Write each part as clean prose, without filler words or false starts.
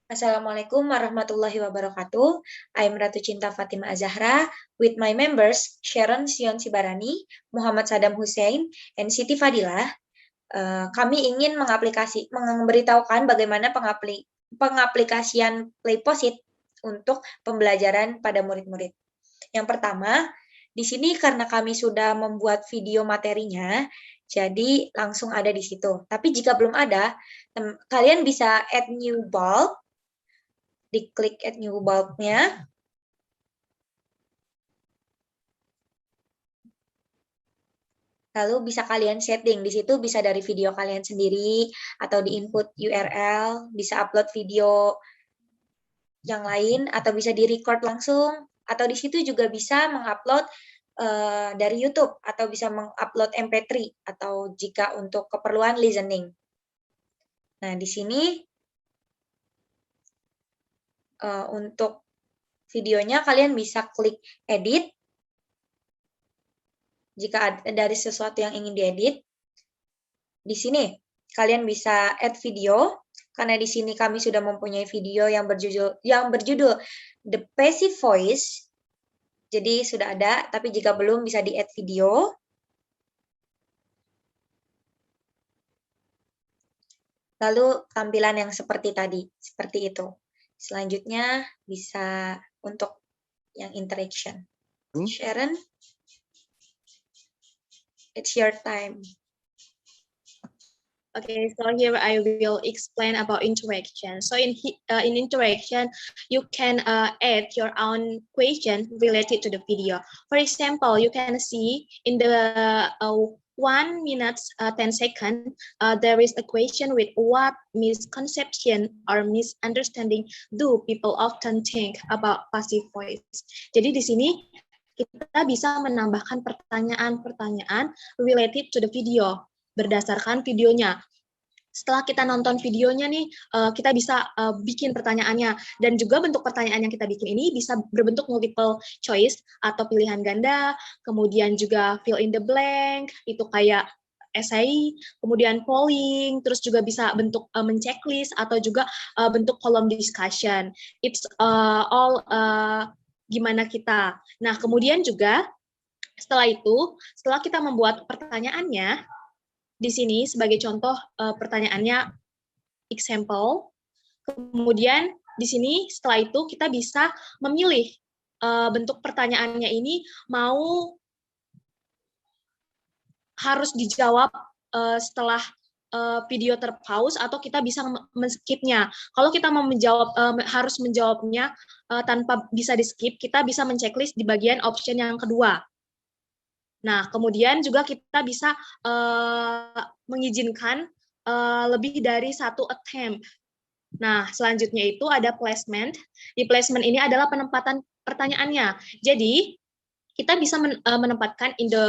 Assalamualaikum warahmatullahi wabarakatuh. I'm Ratu Cinta Fatima Azahra with my members Sharon Sion Sibarani, Muhammad Sadam Hussein, and Siti Fadilah. Kami ingin memberitahukan bagaimana pengaplikasian Playposit untuk pembelajaran pada murid-murid. Yang pertama, di sini karena kami sudah membuat video materinya, jadi langsung ada di situ. Tapi jika belum ada, kalian bisa add new bulb, diklik add new bulb-nya. Lalu bisa kalian setting, di situ bisa dari video kalian sendiri, atau di input URL, bisa upload video yang lain, atau bisa di-record langsung, atau di situ juga bisa mengupload dari YouTube, atau bisa mengupload MP3, atau jika untuk keperluan listening. Nah, di sini untuk videonya kalian bisa klik edit, jika ada dari sesuatu yang ingin diedit. Di sini kalian bisa add video, karena di sini kami sudah mempunyai video yang berjudul The Passive Voice. Jadi sudah ada, tapi jika belum bisa di-add video. Lalu tampilan yang seperti tadi, seperti itu. Selanjutnya bisa untuk yang interaction. Sharon, it's your time. Okay, so here I will explain about interaction. So in interaction, you can add your own question related to the video. For example, you can see in the 1 minute 10 seconds, there is a question with what misconception or misunderstanding do people often think about passive voice. Jadi di sini kita bisa menambahkan pertanyaan-pertanyaan related to the video berdasarkan videonya. Setelah kita nonton videonya nih, kita bisa bikin pertanyaannya. Dan juga bentuk pertanyaan yang kita bikin ini bisa berbentuk multiple choice atau pilihan ganda, kemudian juga fill in the blank, itu kayak essay, kemudian polling, terus juga bisa bentuk men-checklist atau juga bentuk kolom discussion. It's all gimana kita. Nah, kemudian juga setelah kita membuat pertanyaannya, di sini sebagai contoh pertanyaannya example. Kemudian di sini setelah itu kita bisa memilih bentuk pertanyaannya ini mau harus dijawab setelah video terpause atau kita bisa men-skipnya. Kalau kita mau harus menjawabnya tanpa bisa di-skip, kita bisa men-checklist di bagian option yang kedua. Nah, kemudian juga kita bisa mengizinkan lebih dari satu attempt. Nah, selanjutnya itu ada placement. Di placement ini adalah penempatan pertanyaannya. Jadi, kita bisa menempatkan in the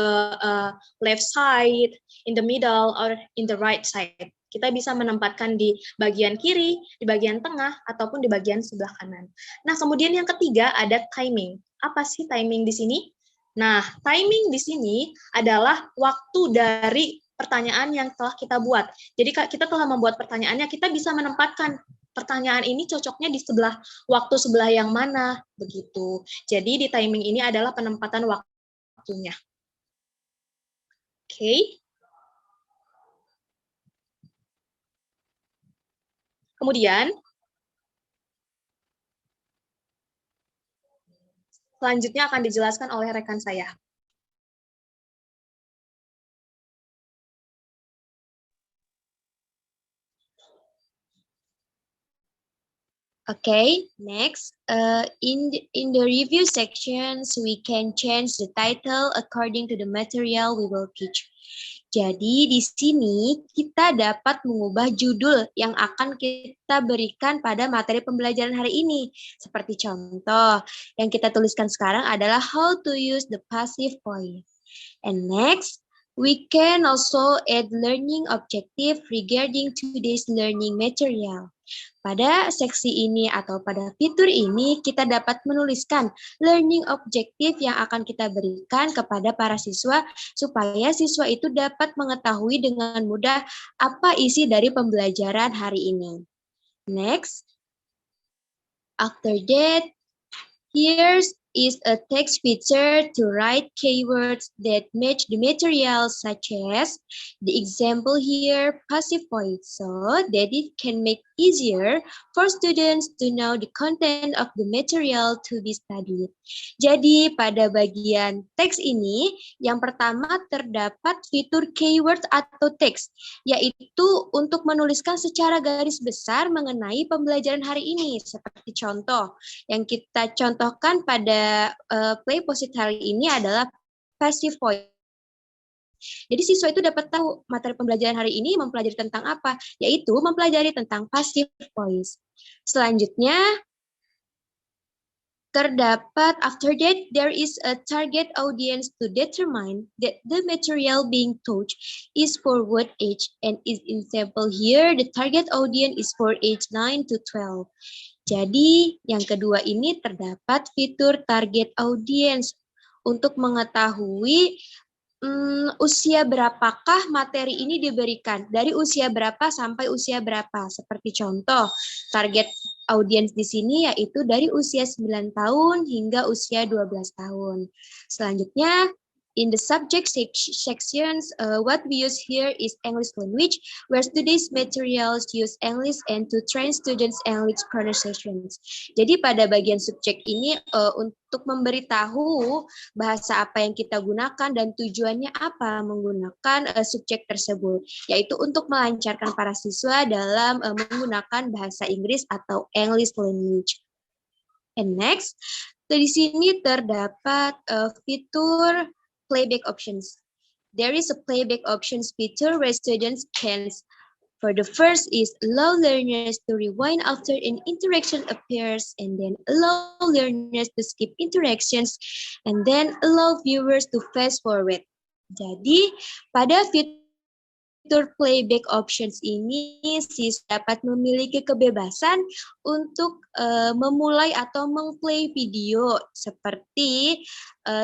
left side, in the middle, or in the right side. Kita bisa menempatkan di bagian kiri, di bagian tengah, ataupun di bagian sebelah kanan. Nah, kemudian yang ketiga ada timing. Apa sih timing di sini? Nah, timing di sini adalah waktu dari pertanyaan yang telah kita buat. Jadi kita telah membuat pertanyaannya, kita bisa menempatkan pertanyaan ini cocoknya di waktu sebelah yang mana, begitu. Jadi di timing ini adalah penempatan waktunya. Oke. Kemudian, selanjutnya akan dijelaskan oleh rekan saya. Okay, next, in the review sections, we can change the title according to the material we will teach. Jadi di sini kita dapat mengubah judul yang akan kita berikan pada materi pembelajaran hari ini. Seperti contoh, yang kita tuliskan sekarang adalah how to use the passive voice. And next, we can also add learning objective regarding today's learning material. Pada seksi ini atau pada fitur ini, kita dapat menuliskan learning objective yang akan kita berikan kepada para siswa, supaya siswa itu dapat mengetahui dengan mudah apa isi dari pembelajaran hari ini. Next, After that, here is a text feature to write keywords that match the material, such as the example here, passive voice, so that it can make easier for students to know the content of the material to be studied. Jadi pada bagian teks ini, yang pertama terdapat fitur keyword atau teks, yaitu untuk menuliskan secara garis besar mengenai pembelajaran hari ini, seperti contoh. Yang kita contohkan pada play post-it hari ini adalah passive voice. Jadi siswa itu dapat tahu materi pembelajaran hari ini mempelajari tentang apa, yaitu mempelajari tentang passive voice. Selanjutnya, terdapat after that, there is a target audience to determine that the material being taught is for what age, and is example here, the target audience is for age 9 to 12. Jadi, yang kedua ini terdapat fitur target audience untuk mengetahui usia berapakah materi ini diberikan, dari usia berapa sampai usia berapa. Seperti contoh, target audiens di sini yaitu dari usia 9 tahun hingga usia 12 tahun. Selanjutnya, in the subject sections, what we use here is English language, where today's materials use English and to train students English pronunciations. Jadi pada bagian subjek ini untuk memberitahu bahasa apa yang kita gunakan dan tujuannya apa menggunakan subjek tersebut, yaitu untuk melancarkan para siswa dalam menggunakan bahasa Inggris atau English language. And next, di sini terdapat fitur playback options. There is a playback options feature where students can, for the first is allow learners to rewind after an interaction appears, and then allow learners to skip interactions, and then allow viewers to fast forward. Jadi pada fitur playback options ini siswa dapat memiliki kebebasan untuk memulai atau mengplay video, seperti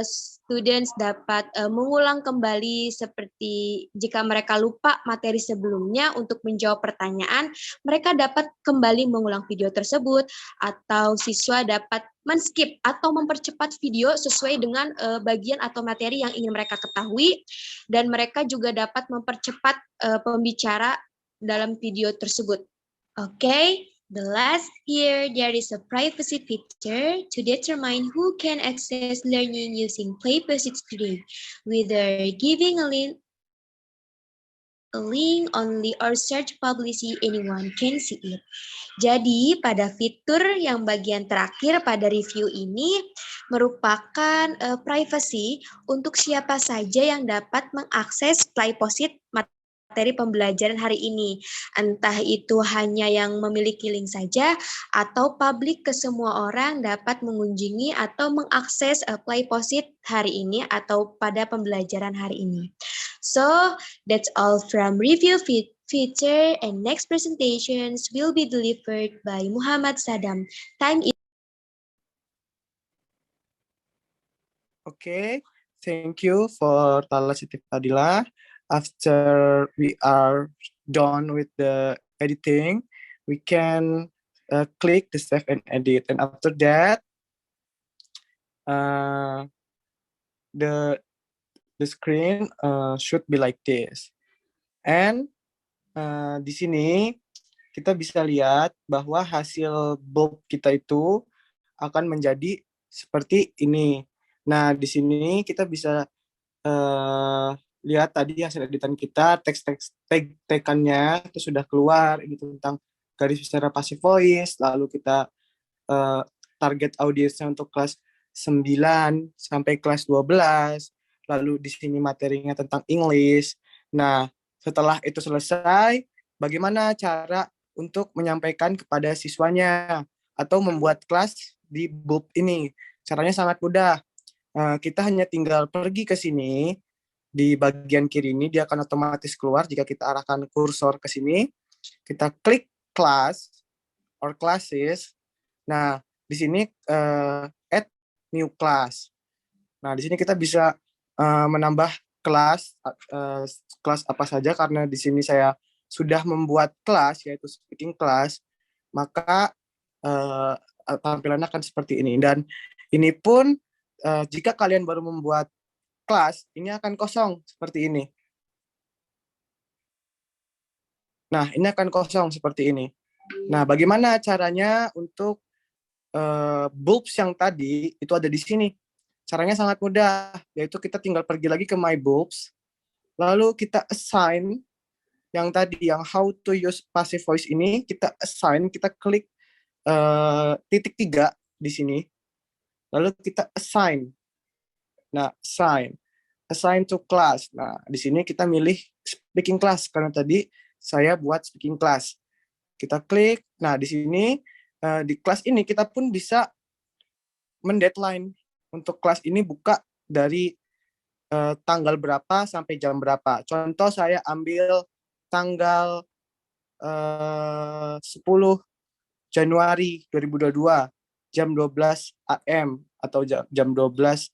students dapat mengulang kembali seperti jika mereka lupa materi sebelumnya untuk menjawab pertanyaan, mereka dapat kembali mengulang video tersebut, atau siswa dapat men-skip atau mempercepat video sesuai dengan bagian atau materi yang ingin mereka ketahui, dan mereka juga dapat mempercepat pembicara dalam video tersebut. Okay. The last here, there is a privacy feature to determine who can access learning using Play Post-its today, whether giving a link only or search publicly anyone can see it. Jadi pada fitur yang bagian terakhir pada review ini merupakan privacy untuk siapa saja yang dapat mengakses Play Post-it materi pembelajaran hari ini. Entah itu hanya yang memiliki link saja atau publik ke semua orang dapat mengunjungi atau mengakses Play Post-it hari ini atau pada pembelajaran hari ini. So, that's all from review feature, and next presentations will be delivered by Muhammad Sadam. Time is... Okay, thank you for Tala Siti Fadila. After we are done with the editing, we can click the save and edit. And after that, the screen should be like this. And di sini kita bisa lihat bahwa hasil bulb kita itu akan menjadi seperti ini. Nah, di sini kita bisa lihat tadi hasil editan kita, tag-tagannya itu sudah keluar, ini tentang garis besar passive voice, lalu kita target audiensnya untuk kelas 9 sampai kelas 12, lalu di sini materinya tentang English. Nah, setelah itu selesai, bagaimana cara untuk menyampaikan kepada siswanya atau membuat kelas di bulb ini? Caranya sangat mudah. Kita hanya tinggal pergi ke sini, di bagian kiri ini dia akan otomatis keluar jika kita arahkan kursor ke sini. Kita klik class or classes. Nah, di sini add new class. Nah, di sini kita bisa menambah kelas apa saja, karena di sini saya sudah membuat kelas yaitu speaking class, maka tampilannya akan seperti ini. Dan ini pun jika kalian baru membuat kelas, ini akan kosong seperti ini. Nah, ini akan kosong seperti ini. Nah, bagaimana caranya untuk bulbs yang tadi itu ada di sini? Caranya sangat mudah, yaitu kita tinggal pergi lagi ke My Bulbs, lalu kita assign yang tadi, yang how to use passive voice ini, kita assign, kita klik titik 3 di sini, lalu kita assign. Nah, assign to class. Nah, di sini kita milih speaking class, karena tadi saya buat speaking class. Kita klik, nah di sini, di kelas ini kita pun bisa mendeadline untuk kelas ini buka dari tanggal berapa sampai jam berapa. Contoh saya ambil tanggal 10 Januari 2022 jam 12 AM atau jam 12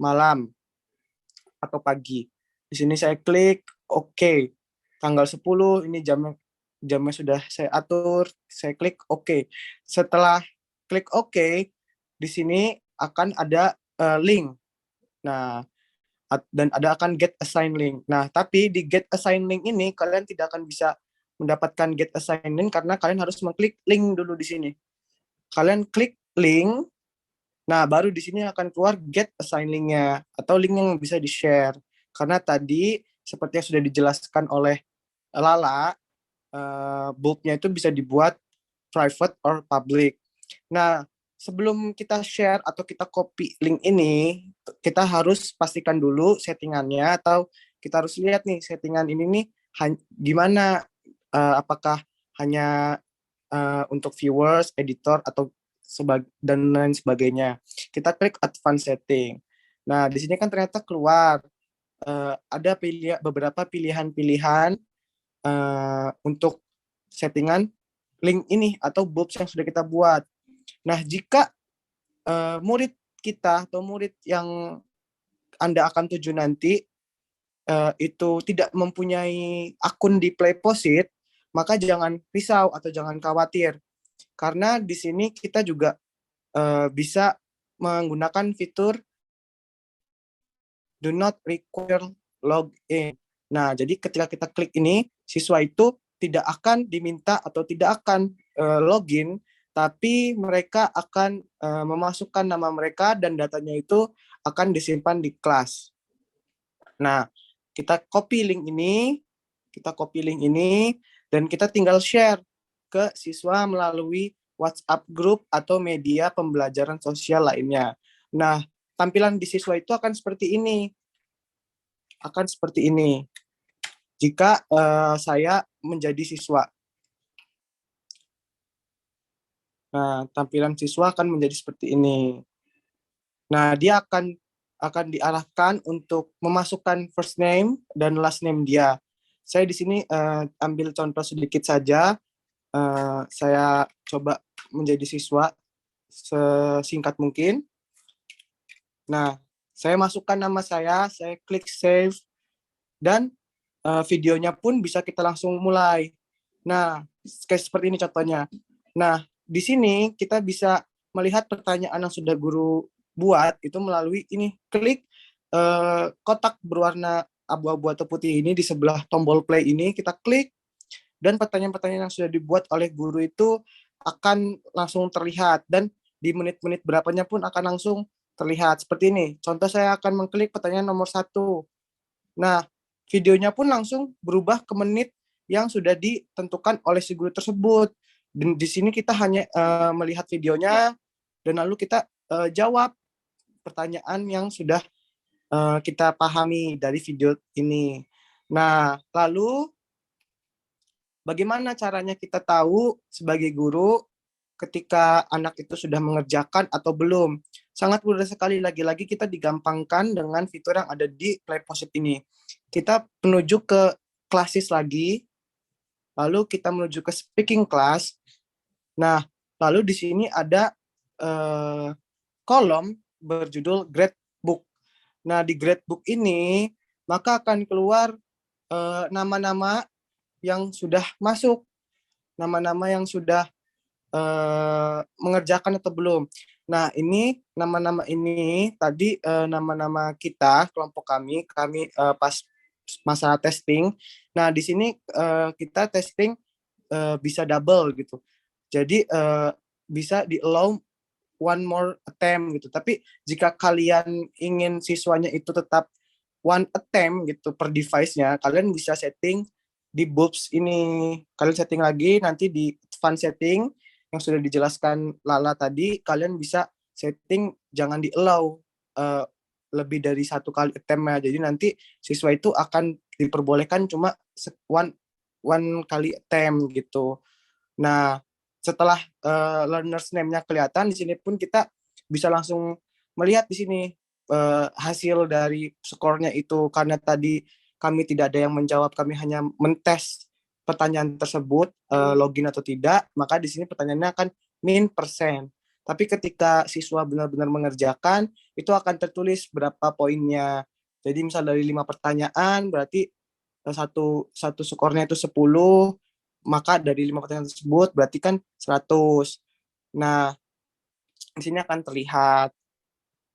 malam atau pagi. Di sini saya klik OK. Tanggal 10 ini jamnya sudah saya atur, saya klik OK. Setelah klik OK, di sini akan ada link. Nah, dan ada akan get assign link. Nah, tapi di get assign link ini kalian tidak akan bisa mendapatkan get assign link karena kalian harus mengklik link dulu di sini. Kalian klik link, nah baru di sini akan keluar get assign link-nya atau link yang bisa di-share. Karena tadi seperti yang sudah dijelaskan oleh Lala, bulb-nya itu bisa dibuat private or public. Nah, sebelum kita share atau kita copy link ini, kita harus pastikan dulu settingannya, atau kita harus lihat nih settingan ini nih gimana, apakah hanya untuk viewers, editor, atau dan lain sebagainya. Kita klik advanced setting. Nah, di sini kan ternyata keluar ada beberapa pilihan-pilihan untuk settingan link ini atau bulbs yang sudah kita buat. Nah, jika murid kita atau murid yang Anda akan tuju nanti itu tidak mempunyai akun di Playposit, maka jangan risau atau jangan khawatir. Karena di sini kita juga bisa menggunakan fitur do not require login. Nah, jadi ketika kita klik ini, siswa itu tidak akan diminta atau tidak akan login, tapi mereka akan memasukkan nama mereka dan datanya itu akan disimpan di kelas. Nah, kita copy link ini, dan kita tinggal share ke siswa melalui WhatsApp group atau media pembelajaran sosial lainnya. Nah, tampilan di siswa itu akan seperti ini. Jika saya menjadi siswa. Nah, tampilan siswa akan menjadi seperti ini. Nah, dia akan diarahkan untuk memasukkan first name dan last name dia. Saya di sini ambil contoh sedikit saja. Saya coba menjadi siswa sesingkat mungkin. Nah, saya masukkan nama saya klik save, dan videonya pun bisa kita langsung mulai. Nah, kayak seperti ini contohnya. Nah, di sini kita bisa melihat pertanyaan yang sudah guru buat itu melalui ini, klik kotak berwarna abu-abu atau putih ini di sebelah tombol play ini, kita klik, dan pertanyaan-pertanyaan yang sudah dibuat oleh guru itu akan langsung terlihat, dan di menit-menit berapanya pun akan langsung terlihat seperti ini. Contoh, saya akan mengklik pertanyaan nomor 1. Nah, videonya pun langsung berubah ke menit yang sudah ditentukan oleh si guru tersebut. Dan di sini kita hanya melihat videonya, dan lalu kita jawab pertanyaan yang sudah kita pahami dari video ini. Nah, lalu bagaimana caranya kita tahu sebagai guru ketika anak itu sudah mengerjakan atau belum? Sangat mudah sekali, lagi-lagi kita digampangkan dengan fitur yang ada di Playposit ini. Kita menuju ke classes lagi, lalu kita menuju ke speaking class. Nah, lalu di sini ada kolom berjudul grade book. Nah, di grade book ini maka akan keluar nama-nama yang sudah masuk, nama-nama yang sudah mengerjakan atau belum. Nah, ini nama-nama ini tadi nama-nama kita, kelompok kami pas masa testing. Nah, di sini kita testing bisa double gitu. Jadi bisa di allow one more attempt gitu. Tapi jika kalian ingin siswanya itu tetap one attempt gitu per device-nya, kalian bisa setting di bulbs ini. Kalian setting lagi nanti di advanced setting yang sudah dijelaskan Lala tadi, kalian bisa setting jangan di allow lebih dari satu kali attempt-nya. Jadi nanti siswa itu akan diperbolehkan cuma one kali attempt gitu. Nah, setelah learners name-nya kelihatan, di sini pun kita bisa langsung melihat di sini hasil dari skornya itu. Karena tadi kami tidak ada yang menjawab, kami hanya mentes pertanyaan tersebut, login atau tidak, maka di sini pertanyaannya akan min persen. Tapi ketika siswa benar-benar mengerjakan, itu akan tertulis berapa poinnya. Jadi misal dari 5 pertanyaan, berarti satu skornya itu 10, maka dari 5 pertanyaan tersebut berarti kan 100. Nah, di sini akan terlihat.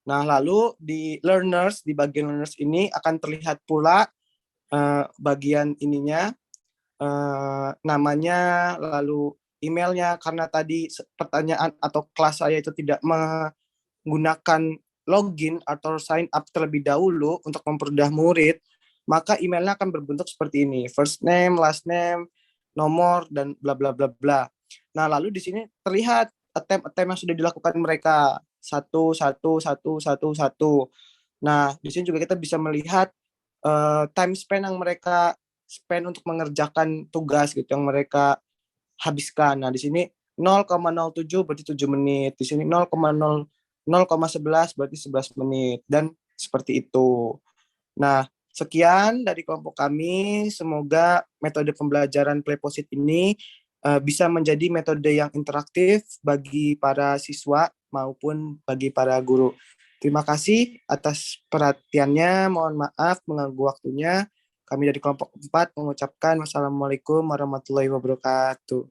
Nah, lalu di learners, di bagian learners ini akan terlihat pula bagian ininya, namanya, lalu emailnya, karena tadi pertanyaan atau kelas saya itu tidak menggunakan login atau sign up terlebih dahulu untuk mempermudah murid, maka emailnya akan berbentuk seperti ini, first name, last name, nomor, dan bla bla bla bla. Nah, lalu di sini terlihat attempt yang sudah dilakukan mereka, satu. Nah, di sini juga kita bisa melihat time span yang mereka spend untuk mengerjakan tugas gitu, yang mereka habiskan. Nah, di sini 0,07 berarti 7 menit, di sini 0,11 berarti 11 menit, dan seperti itu. Nah, sekian dari kelompok kami. Semoga metode pembelajaran Playposit ini bisa menjadi metode yang interaktif bagi para siswa maupun bagi para guru. Terima kasih atas perhatiannya. Mohon maaf mengganggu waktunya. Kami dari kelompok 4 mengucapkan wassalamualaikum warahmatullahi wabarakatuh.